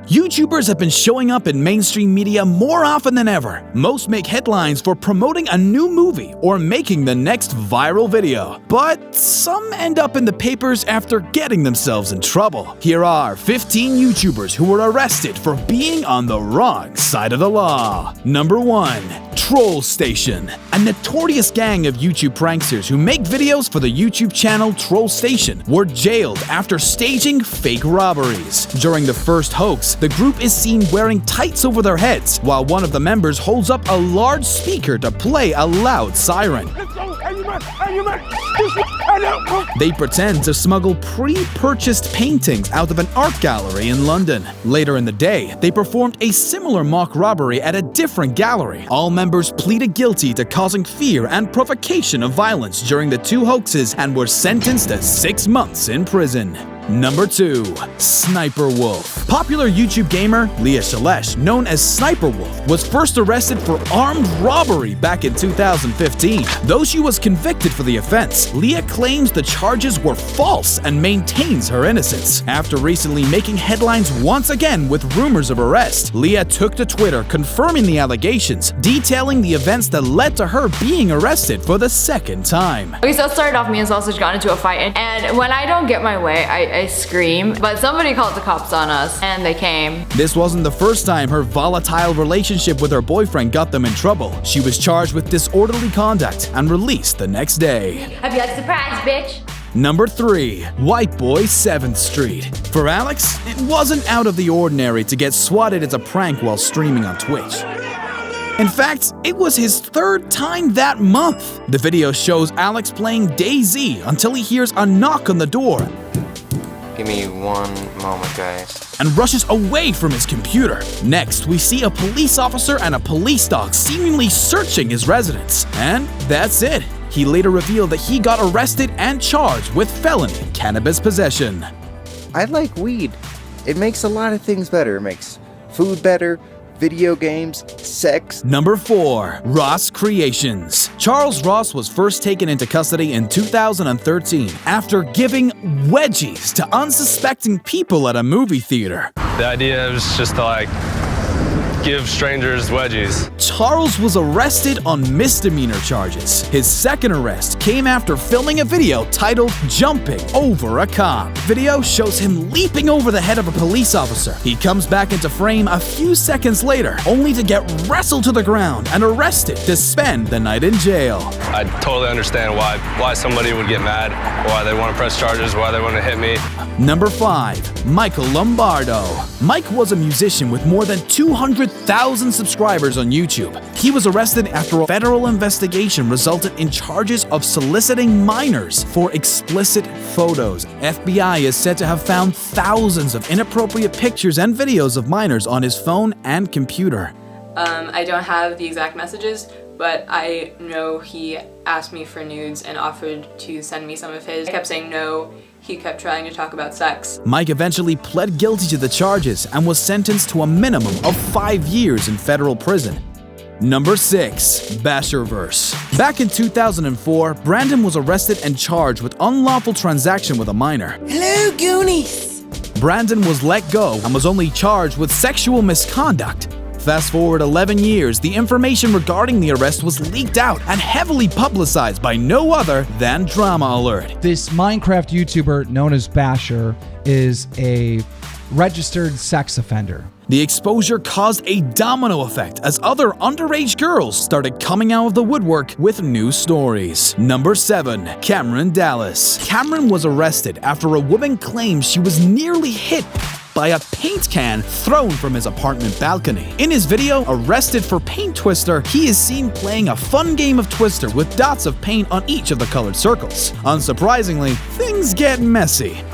YouTubers have been showing up in mainstream media more often than ever. Most make headlines for promoting a new movie or making the next viral video. But some end up in the papers after getting themselves in trouble. Here are 15 YouTubers who were arrested for being on the wrong side of the law. Number 1. Troll Station. A notorious gang of YouTube pranksters who make videos for the YouTube channel Troll Station were jailed after staging fake robberies. During the first hoax, the group is seen wearing tights over their heads, while one of the members holds up a large speaker to play a loud siren. They pretend to smuggle pre-purchased paintings out of an art gallery in London. Later in the day, they performed a similar mock robbery at a different gallery. All members pleaded guilty to causing fear and provocation of violence during the 2 hoaxes and were sentenced to 6 months in prison. Number 2. Sniper Wolf. Popular YouTube gamer Leah Shalesh, known as Sniper Wolf, was first arrested for armed robbery back in 2015. Though she was convicted for the offense, Leah claims the charges were false and maintains her innocence. After recently making headlines once again with rumors of arrest, Leah took to Twitter confirming the allegations, detailing the events that led to her being arrested for the second time. Okay, so it started off me and Sausage got into a fight, and when I don't get my way, I scream, but somebody called the cops on us, and they came. This wasn't the first time her volatile relationship with her boyfriend got them in trouble. She was charged with disorderly conduct and released the next day. I'd be like, surprise, bitch! Number 3. White Boy 7th Street. For Alex, it wasn't out of the ordinary to get swatted as a prank while streaming on Twitch. In fact, it was his 3rd time that month. The video shows Alex playing DayZ until he hears a knock on the door. Give me one moment, guys. And rushes away from his computer. Next, we see a police officer and a police dog seemingly searching his residence. And that's it. He later revealed that he got arrested and charged with felony cannabis possession. I like weed. It makes a lot of things better. It makes food better, video games, sex. Number 4. Ross Creations. Charles Ross was first taken into custody in 2013 after giving wedgies to unsuspecting people at a movie theater. The idea was just to give strangers wedgies. Charles was arrested on misdemeanor charges. His second arrest came after filming a video titled Jumping Over a Cop. Video shows him leaping over the head of a police officer. He comes back into frame a few seconds later, only to get wrestled to the ground and arrested to spend the night in jail. I totally understand why somebody would get mad, why they want to press charges, why they want to hit me. Number 5. Michael Lombardo. Mike was a musician with more than 200,000 subscribers on YouTube. He was arrested after a federal investigation resulted in charges of soliciting minors for explicit photos. FBI is said to have found thousands of inappropriate pictures and videos of minors on his phone and computer. I don't have the exact messages, but I know he asked me for nudes and offered to send me some of his. I kept saying no. He kept trying to talk about sex. Mike eventually pled guilty to the charges and was sentenced to a minimum of 5 years in federal prison. Number 6. Basherverse. Back in 2004, Brandon was arrested and charged with unlawful transaction with a minor. Hello, Goonies! Brandon was let go and was only charged with sexual misconduct. Fast forward 11 years, the information regarding the arrest was leaked out and heavily publicized by no other than Drama Alert. This Minecraft YouTuber known as Basher is a registered sex offender. The exposure caused a domino effect as other underage girls started coming out of the woodwork with new stories. Number 7. Cameron Dallas. Cameron was arrested after a woman claimed she was nearly hit by a paint can thrown from his apartment balcony. In his video, Arrested for Paint Twister, he is seen playing a fun game of Twister with dots of paint on each of the colored circles. Unsurprisingly, things get messy.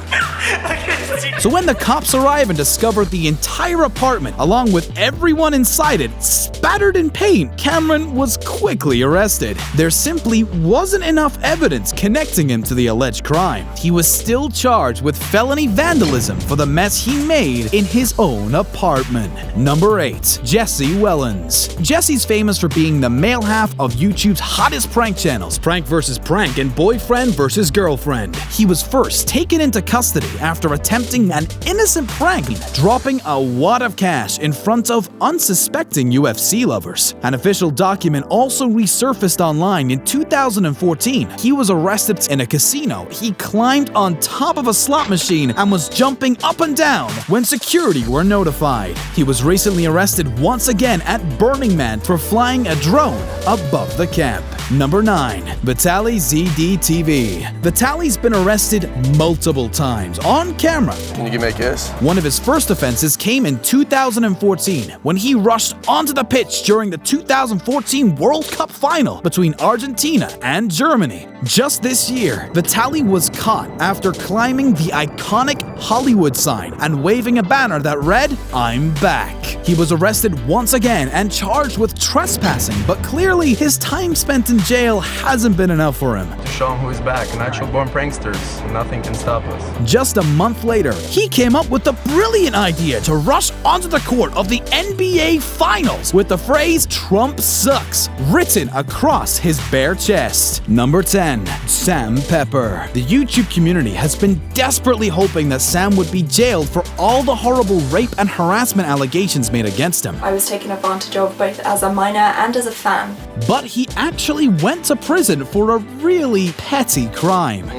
So when the cops arrive and discover the entire apartment, along with everyone inside it, spattered in paint, Cameron was quickly arrested. There simply wasn't enough evidence connecting him to the alleged crime. He was still charged with felony vandalism for the mess he made in his own apartment. Number 8. Jesse Wellens. Jesse's famous for being the male half of YouTube's hottest prank channels, Prank vs. Prank and Boyfriend vs. Girlfriend. He was first taken into custody after attempting an innocent prank, dropping a wad of cash in front of unsuspecting UFC lovers. An official document also resurfaced online in 2014. He was arrested in a casino. He climbed on top of a slot machine and was jumping up and down when security were notified. He was recently arrested once again at Burning Man for flying a drone above the camp. Number 9. Vitalyzdtv. Vitaly's been arrested multiple times on camera. Can you give me a kiss? One of his first offenses came in 2014 when he rushed onto the pitch during the 2014 World Cup final between Argentina and Germany. Just this year, Vitaly was caught after climbing the iconic Hollywood sign and waving a banner that read, "I'm back." He was arrested once again and charged with trespassing, but clearly his time spent in jail hasn't been enough for him. To show him who is back, natural born pranksters. Nothing can stop us. Just a month later, he came up with the brilliant idea to rush onto the court of the NBA Finals with the phrase "Trump sucks" written across his bare chest. Number 10. Sam Pepper. The YouTube community has been desperately hoping that Sam would be jailed for all the horrible rape and harassment allegations made against him. I was taken advantage of both as a minor and as a fan. But he actually went to prison for a really petty crime.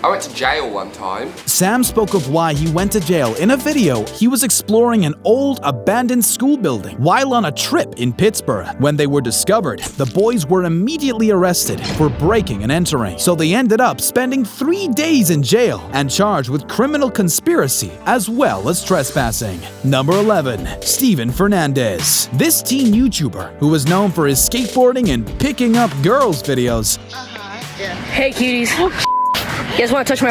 I went to jail one time. Sam spoke of why he went to jail in a video. He was exploring an old abandoned school building while on a trip in Pittsburgh. When they were discovered, the boys were immediately arrested for breaking and entering. So they ended up spending 3 days in jail and charged with criminal conspiracy as well as trespassing. Number 11. Steven Fernandes. This teen YouTuber, who was known for his skateboarding and picking up girls videos, Hey cuties. You guys want to touch my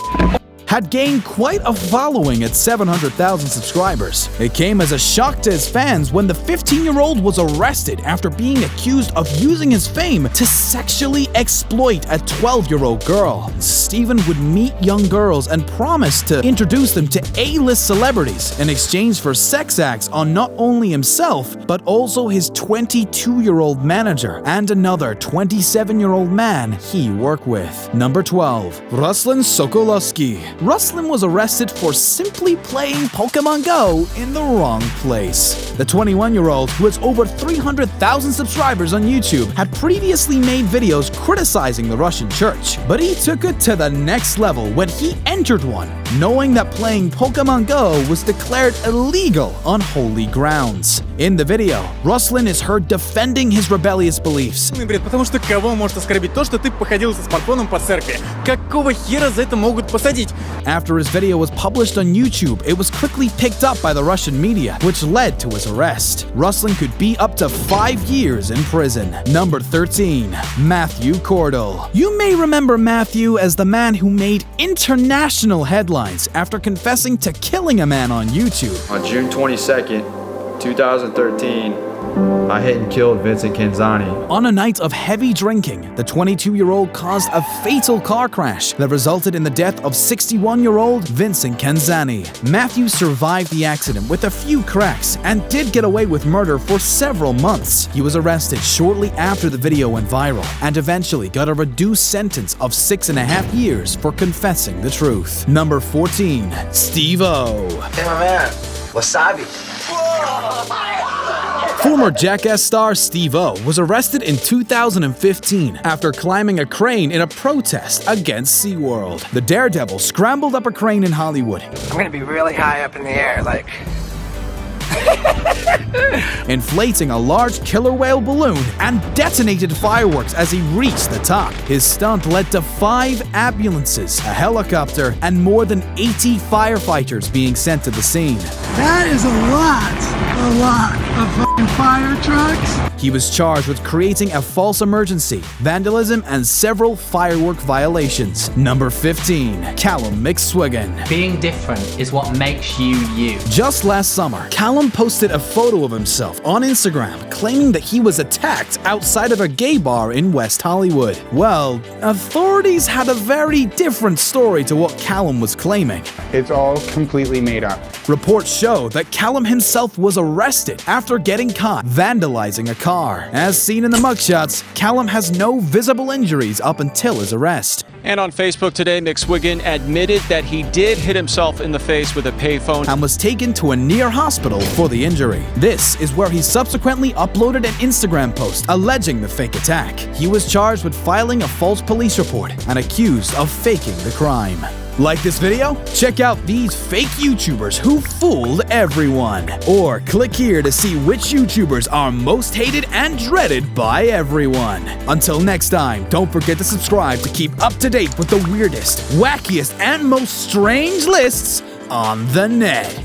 had gained quite a following at 700,000 subscribers. It came as a shock to his fans when the 15-year-old was arrested after being accused of using his fame to sexually exploit a 12-year-old girl. Steven would meet young girls and promise to introduce them to A-list celebrities in exchange for sex acts on not only himself, but also his 22-year-old manager and another 27-year-old man he worked with. Number 12. Ruslan Sokolovsky. Ruslan was arrested for simply playing Pokemon Go in the wrong place. The 21-year-old, who has over 300,000 subscribers on YouTube, had previously made videos criticizing the Russian church, but he took it to the next level when he entered one, knowing that playing Pokemon Go was declared illegal on holy grounds. In the video, Ruslan is heard defending his rebellious beliefs. Потому что кого может оскорбить то, что ты походил со смартфоном по церкви? Какого хера за это могут посадить? After his video was published on YouTube, it was quickly picked up by the Russian media, which led to his arrest. Ruslan could be up to 5 years in prison. Number 13. Matthew Cordle. You may remember Matthew as the man who made international headlines after confessing to killing a man on YouTube. On June 22nd, 2013, I hit and killed Vincent Canzani. On a night of heavy drinking, the 22-year-old caused a fatal car crash that resulted in the death of 61-year-old Vincent Canzani. Matthew survived the accident with a few cracks and did get away with murder for several months. He was arrested shortly after the video went viral and eventually got a reduced sentence of 6.5 years for confessing the truth. Number 14. Steve-O. Hey, my man. Wasabi. Former Jackass star Steve-O was arrested in 2015 after climbing a crane in a protest against SeaWorld. The daredevil scrambled up a crane in Hollywood. I'm gonna be really high up in the air, like... inflating a large killer whale balloon and detonated fireworks as he reached the top. His stunt led to 5 ambulances, a helicopter, and more than 80 firefighters being sent to the scene. That is a lot. a lot of fucking fire trucks. He was charged with creating a false emergency, vandalism, and several firework violations. Number 15. Callum McSwiggen. Being different is what makes you you. Just last summer, Callum posted a photo of himself on Instagram claiming that he was attacked outside of a gay bar in West Hollywood. Well, authorities had a very different story to what Callum was claiming. It's all completely made up. Reports show that Callum himself was arrested after getting caught vandalizing a car. As seen in the mugshots, Callum has no visible injuries up until his arrest. And on Facebook today, McSwiggen admitted that he did hit himself in the face with a payphone and was taken to a near hospital for the injury. This is where he subsequently uploaded an Instagram post alleging the fake attack. He was charged with filing a false police report and accused of faking the crime. Like this video? Check out these fake YouTubers who fooled everyone. Or click here to see which YouTubers are most hated and dreaded by everyone. Until next time, don't forget to subscribe to keep up to date with the weirdest, wackiest, and most strange lists on the net.